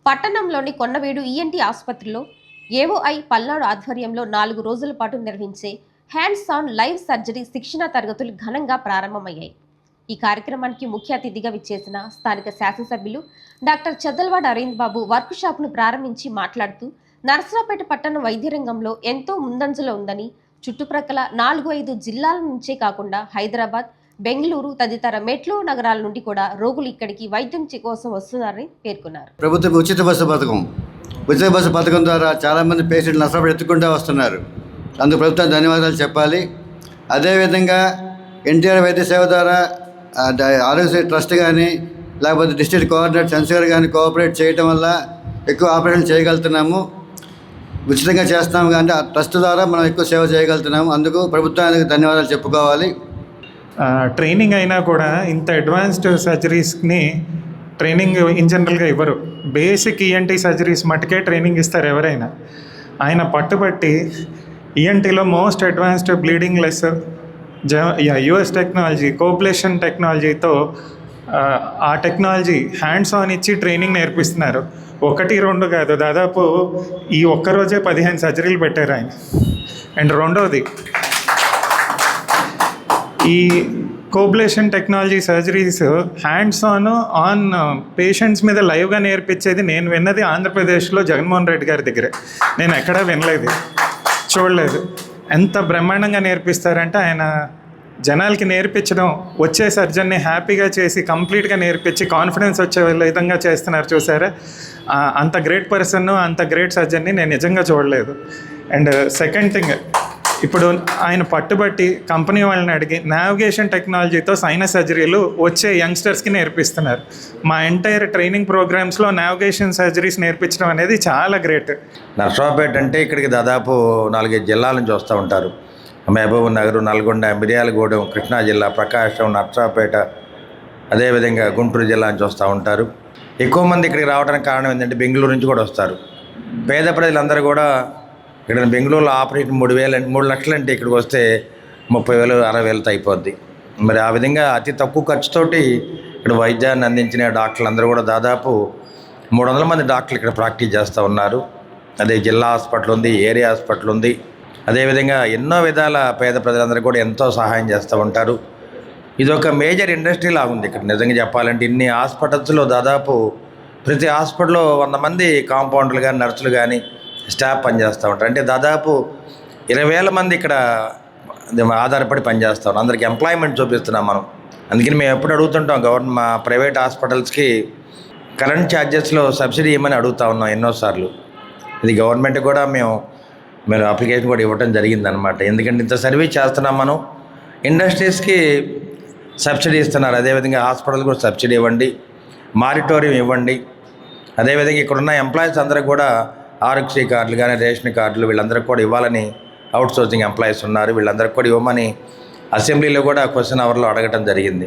పట్టణంలోని కొండవీడు ఈఎన్టీ ఆసుపత్రిలో ఏఓఐ పల్నాడు ఆధ్వర్యంలో 4 రోజుల పాటు నిర్వహించే హ్యాండ్స్ ఆన్ లైవ్ సర్జరీ శిక్షణ తరగతులు ఘనంగా ప్రారంభమయ్యాయి. ఈ కార్యక్రమానికి ముఖ్య అతిథిగా విచ్చేసిన స్థానిక శాసనసభ్యులు డాక్టర్ చదల్వాడ అరవింద్ బాబు వర్క్ షాప్ను ప్రారంభించి మాట్లాడుతూ నర్సరావుపేట పట్టణం వైద్య రంగంలో ఎంతో ముందంజలో ఉందని, చుట్టుప్రక్కల 4-5 జిల్లాల నుంచే కాకుండా హైదరాబాద్, బెంగళూరు తదితర మెట్రో నగరాల నుండి కూడా రోగులు ఇక్కడికి వైద్యం కోసం వస్తున్నారని పేర్కొన్నారు. ప్రభుత్వ ఉచిత బస్సు పథకం ద్వారా చాలామంది పేషెంట్లు నష్టపడి ఎత్తుకుంటూ వస్తున్నారు. అందుకు ప్రభుత్వం ధన్యవాదాలు చెప్పాలి. అదేవిధంగా ఎన్టీఆర్ వైద్య సేవ ద్వారా ఆరోగ్యశ్రీ ట్రస్ట్ కానీ లేకపోతే డిస్ట్రిక్ట్ కోఆర్డినేటర్ చంద్రశేఖర్ కానీ కోఆపరేట్ చేయడం వల్ల ఎక్కువ ఆపరేషన్ చేయగలుగుతున్నాము. ఉచితంగా చేస్తాము కానీ ఆ ట్రస్ట్ ద్వారా మనం ఎక్కువ సేవ చేయగలుగుతున్నాము. అందుకు ప్రభుత్వానికి ధన్యవాదాలు చెప్పుకోవాలి. ట్రైనింగ్ అయినా కూడా ఇంత అడ్వాన్స్డ్ సర్జరీస్ని ట్రైనింగ్ ఇన్ జనరల్గా ఇవ్వరు. బేసిక్ ఈఎన్టీ సర్జరీస్ మట్టుకే ట్రైనింగ్ ఇస్తారు ఎవరైనా. ఆయన పట్టుబట్టి ఈఎన్టీలో most advanced bleeding less US technology, coblation టెక్నాలజీతో ఆ టెక్నాలజీ హ్యాండ్స్ ఆన్ ఇచ్చి ట్రైనింగ్ నేర్పిస్తున్నారు. 1-2 కాదు, దాదాపు ఈ ఒక్కరోజే 15 సర్జరీలు పెట్టారు ఆయన. అండ్ రెండోది, ఈ coblation technology surgeries hands on patients మీద లైవ్గా నేర్పించేది నేను విన్నది ఆంధ్రప్రదేశ్లో జగన్మోహన్ రెడ్డి గారి దగ్గరే. నేను ఎక్కడా వినలేదు, చూడలేదు. ఎంత బ్రహ్మాండంగా నేర్పిస్తారంటే ఆయన జనాలకి నేర్పించడం, వచ్చే సర్జన్ని హ్యాపీగా చేసి కంప్లీట్గా నేర్పించి కాన్ఫిడెన్స్ వచ్చే విధంగా చేస్తున్నారు. చూసారా, అంత గ్రేట్ పర్సన్, అంత గ్రేట్ సర్జన్ని నేను నిజంగా చూడలేదు. అండ్ సెకండ్ థింగ్, ఇప్పుడు ఆయన పట్టుబట్టి కంపెనీ వాళ్ళని అడిగి నావిగేషన్ టెక్నాలజీతో సైనస్ సర్జరీలు వచ్చే యంగ్స్టర్స్కి నేర్పిస్తున్నారు. మా ఎంటైర్ ట్రైనింగ్ ప్రోగ్రామ్స్లో నావిగేషన్ సర్జరీస్ నేర్పించడం అనేది చాలా గ్రేట్. నర్సరావుపేట అంటే ఇక్కడికి దాదాపు 4-5 జిల్లాల నుంచి వస్తూ ఉంటారు. మహబూబ్ నగర్, నల్గొండ, మిర్యాలగూడెం, కృష్ణా జిల్లా, ప్రకాశం, నర్సరావుపేట, అదేవిధంగా గుంటూరు జిల్లా నుంచి వస్తూ ఉంటారు. ఎక్కువ మంది ఇక్కడికి రావడానికి కారణం ఏంటంటే బెంగళూరు నుంచి కూడా వస్తారు. పేద ప్రజలందరూ కూడా ఇక్కడ బెంగళూరులో ఆపరేషన్ 3 లక్షలు అంటే ఇక్కడికి వస్తే 30,000, 60,000 అయిపోద్ది. మరి ఆ విధంగా అతి తక్కువ ఖర్చుతోటి ఇక్కడ వైద్యాన్ని అందించిన డాక్టర్లు అందరూ కూడా దాదాపు 300 మంది డాక్టర్లు ఇక్కడ ప్రాక్టీస్ చేస్తూ ఉన్నారు. అదే జిల్లా హాస్పిటల్ ఉంది, ఏరియా హాస్పిటల్ ఉంది. అదేవిధంగా ఎన్నో విధాల పేద ప్రజలందరూ కూడా ఎంతో సహాయం చేస్తూ ఉంటారు. ఇది ఒక మేజర్ ఇండస్ట్రీ లాగా ఉంది ఇక్కడ. నిజంగా చెప్పాలంటే ఇన్ని హాస్పిటల్స్లో దాదాపు ప్రతి హాస్పిటల్లో 100 మంది కాంపౌండర్లు కానీ, నర్సులు కానీ, స్టాఫ్ పనిచేస్తూ ఉంటారు. అంటే దాదాపు 20,000 మంది ఇక్కడ ఆధారపడి పనిచేస్తూ ఉంటారు. అందరికీ ఎంప్లాయ్మెంట్ చూపిస్తున్నాం మనం. అందుకని మేము ఎప్పుడు అడుగుతుంటాం మా ప్రైవేట్ హాస్పిటల్స్కి కరెంట్ ఛార్జెస్లో సబ్సిడీ ఇవ్వమని అడుగుతూ ఉన్నాం ఎన్నోసార్లు. ఇది గవర్నమెంట్ కూడా మేము అప్లికేషన్ కూడా ఇవ్వడం జరిగిందనమాట. ఎందుకంటే ఇంత సర్వీస్ చేస్తున్నాం మనం. ఇండస్ట్రీస్కి సబ్సిడీ ఇస్తున్నారు, అదేవిధంగా హాస్పిటల్ కూడా సబ్సిడీ ఇవ్వండి, మారిటోరియం ఇవ్వండి. అదేవిధంగా ఇక్కడున్న ఎంప్లాయీస్ అందరూ కూడా ఆరోగ్యశ్రీ కార్డులు కానీ, రేషన్ కార్డులు వీళ్ళందరికీ కూడా ఇవ్వాలని అవుట్ సోర్సింగ్ ఎంప్లాయీస్ ఉన్నారు. వీళ్ళందరికీ కూడా ఇవ్వమని అసెంబ్లీలో కూడా క్వశ్చన్ అవర్లో అడగటం జరిగింది.